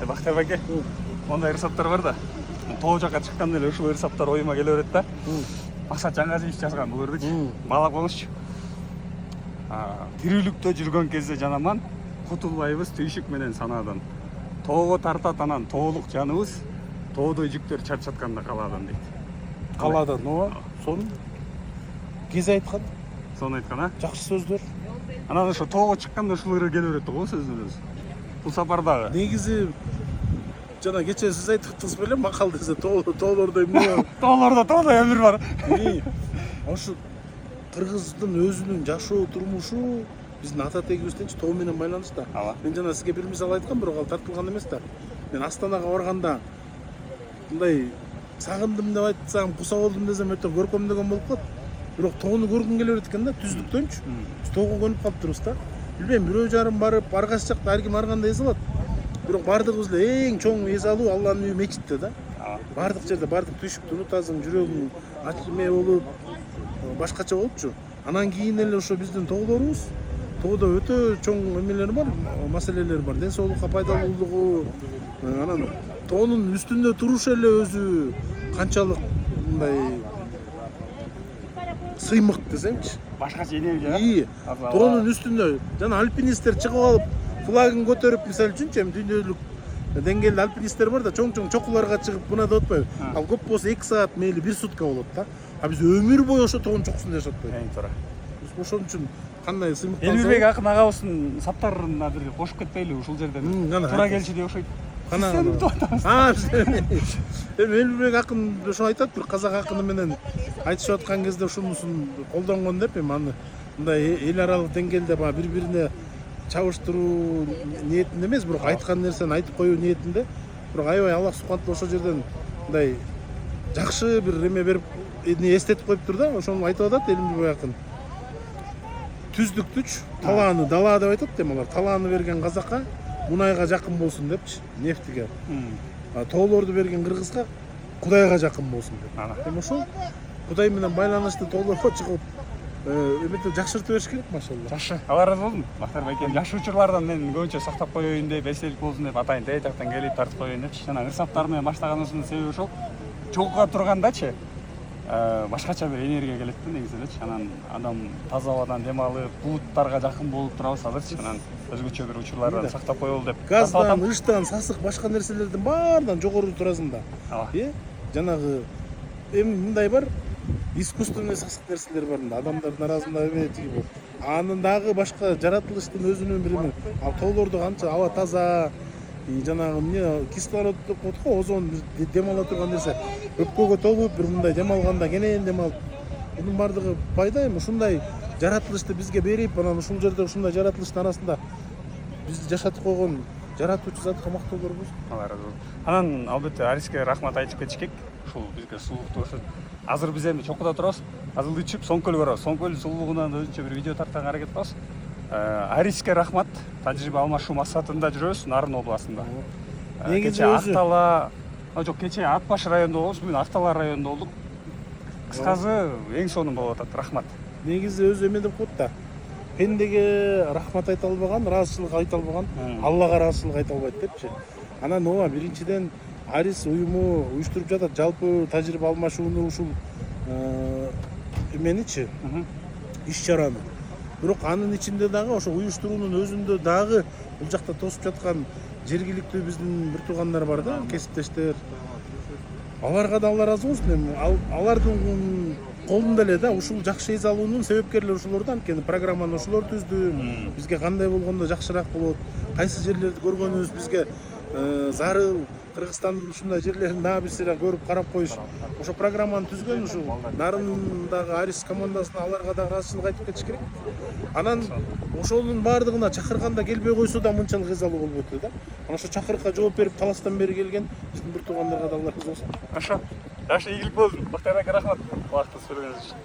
Бактар байке, мондай ырсаптар бар да. Тоо жака чыкканда эле ушул ырсаптар оюма келе берет да. Максат жаңа иш жазган бул көрдүчү. Маалап коңузчу. Тирүүлүктө жүргөн кезде жанаман кутулбайбыз түйшүк менен санаадан. Тоого тартат анан тоолук жаныбыз, тоодой жүктөр чарчатканда калаадан дейт. Калаадан, ооба. Сону кез айткан. Сону айткан, а? Жакшы сөздөр. Анан ошо тоого чыкканда ушул ыры келе берет го сөздүн өзү. Бул сапардагы. Негизи жана кечээ сиз айттыңыз беле макал десе тоолордо эмне? Тоолордо өмүр бар. Ошо кыргыздын өзүнүн жашоо турмушу биздин ата тегибизденчи тоо менен байланыштуу. Мен жана сизге бир мисал айткам, бирок ал тартылган эмес да. Мен Астанага барганда мындай сагындым деп айтсам, куса болдум десем өтө көркөмдөгөн болуп калат. Бирок тоону көргүм келе берет экен да, түздүктөнчү. Биз тоого көнүп калыптырбыз да. Билбейм, бирөө жарым барып, ар кайсы жакта ар ким ар кандай эс алат. Бирок бардыгыбыз эле эң чоң эс алуу Алланын үйү мечитте да. Бардык жерде бардык түйшүктү унутасың, жүрөгүң ачме болуп, башкача болупчу. Анан кийин эле ошо биздин тоолорубуз, тоодо өтө чоң эмелер бар, маселелер бар. Ден соолукка пайдалуулугу, анан тоонун үстүндө туруш эле өзү канчалык мындай сыймык десеңчи. Башкача энергия. Тоонун үстүндө жана альпинисттер чыгып алып, флагын көтөрүп, мисалы үчүнчү, эми дүйнөлүк деңгээлде альпинисттер бар да, чоң-чоң чокуларга чыгып мына деп атпайбы? Ал көп болсо 2 саат, мейли 1 сутка болот да. А биз өмүр бою ошо тоонун чокусунда жашап атпайбы? Эң туура. Биз ошон үчүн кандай сыймыкталса. Элбирбек акын агабыздын саптарына бир кошуп кетпейли ушул жерден. Туура келчү деп окшойт. Эми Элбирбек акын ошо айтат, бир казак акыны менен айтышып аткан кезде ушунусун колдонгон деп, эми аны мындай эл аралык деңгээлде баягы бири-бирине чабыштыруу ниетинде эмес, бирок айткан нерсени айтып коюу ниетинде. Бирок аябай Аллах субханалла ошол жерден мындай жакшы бир эме берип, эстетип коюптур да. Ошону айтып атат Элбирбек акын. Түздүктүч, талааны дала деп айтат эми алар. Талааны берген казакка мунайга жакын болсун депчи, нефтиге. Тоолорду берген кыргызга Кудайга жакын болсун деп. Эми ошол Кудай менен байланыштуу тоолорго чыгып эметип жакшыртып бериш керек, машалла. Жакшы. Алла ыраазы болсун. Бактар байке, жаш учурлардан мен көбүнчө сактап коеюн деп, эстелик болсун деп атайын тээ жактан келип тартып коеюн депчи. Жана ырсаптар менен баштаганыбыздын себеби ошол. Чогууга тургандачы башкача бир энергия келет да негизи элечи. Анан адам таза абадан дем алып, булуттарга жакын болуп турабыз азырчы. Анан өзгөчө бир учурлардан сактап коелу деп. Газдан, ыштан, сасык, башка нерселердин баарынан жогору турасың да. Жанагы эми мындай бар, искусственный сасык нерселер бар да. Адамдардын арасында эме тиги. Анын дагы башка жаратылыштын өзүнүн бир эме. Ал тоолордо канча аба таза, жанагы эмне кислород деп коет го, озон дем ала турган нерсе. Өпкөгө толуп бир мындай дем алганда кенен дем алып. Бунун бардыгы пайда эми ушундай жаратылышты бизге берип, анан ушул жерде ушундай жаратылыштын арасында бизди жашатып койгон жаратуучу затка мактоолор болсун. Алла ыраазы болсун. Анан албетте Ариске рахмат айтып кетишкек. Ушул бизге сулукту көрсөтүп. Азыр биз эми чокуда турабыз. Азыр ичип Соңкөл көрөбүз. Соңкөл сулуулугунан өзүнчө бир видео тартканга аракет кылабыз. Ариске рахмат. Тажрыйба алмашуу максатында жүрөбүз Нарын областында. Кечээ Актала, жок, кечээ Атбаш районунда болбуз, бүгүн Актала районунда болдук. Кыскасы эң сонун болуп атат. Рахмат. Негизи өзү эме деп коет да. Пендеге рахмат айта албаган, ыраазычылык айта албаган, Аллага ыраазычылык айта албайт депчи. Анан ооба биринчиден Арис уюму уюштуруп жатат жалпы тажрыйба алмашууну ушул эменичи, иш-чараны. Бирок анын ичинде дагы ошо уюштуруунун өзүндө дагы бул жакта тосуп жаткан жергиликтүү биздин бир туугандар бар да, кесиптештер. Аларга да Алла ыраазы болсун. Эми алардын колунда эле да ушул жакшы эс алуунун себепкерлери ошолор да. Анткени программаны ошолор түздү. Бизге кандай болгондо жакшыраак болот, кайсы жерлерди көргөнүбүз бизге зарыл. Кыргызстандын ушундай жерлерин дагы бир сыйра көрүп карап коюш. Ошо программаны түзгөн ушул Нарындагы Арис командасына аларга да ыраазычылык айтып кетиш керек. Анан ошонун баардыгына чакырганда келбей койсо да мынчалык эс алуу болбойт эле да. Анан ошо чакырыкка жооп берип таластан бери келген биздин бир туугандарга да Алла ыраазы болсун. Ошо. Жакшы ийгилик болсун. Бактар байке рахмат. Убакытты сүргөнүңүз үчүн.